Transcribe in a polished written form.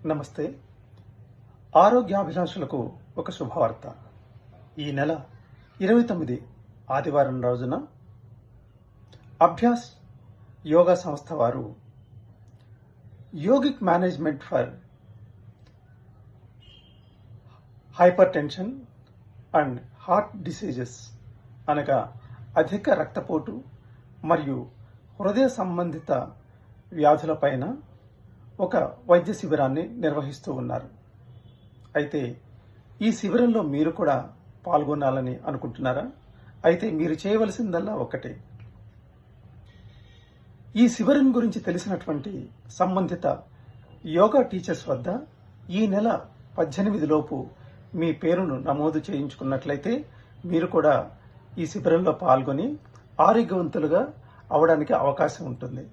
నమస్తే. ఆరోగ్యాభిలాషులకు ఒక శుభవార్త. ఈ నెల 29 ఆదివారం రోజున అభ్యాస్ యోగా సంస్థ వారు yogic management for hyper tension and heart diseases అనగా అధిక రక్తపోటు మరియు హృదయ సంబంధిత వ్యాధులపైన ఒక వైద్య శిబిరాన్ని నిర్వహిస్తూ ఉన్నారు. అయితే ఈ శిబిరంలో మీరు కూడా పాల్గొనాలని అనుకుంటున్నారా? అయితే మీరు చేయవలసిందల్లా ఒకటే. ఈ శిబిరం గురించి తెలిసినటువంటి సంబంధిత యోగా టీచర్స్ వద్ద ఈ నెల 18 లోపు మీ పేరును నమోదు చేయించుకున్నట్లయితే మీరు కూడా ఈ శిబిరంలో పాల్గొని ఆరోగ్యవంతులుగా అవడానికి అవకాశం ఉంటుంది.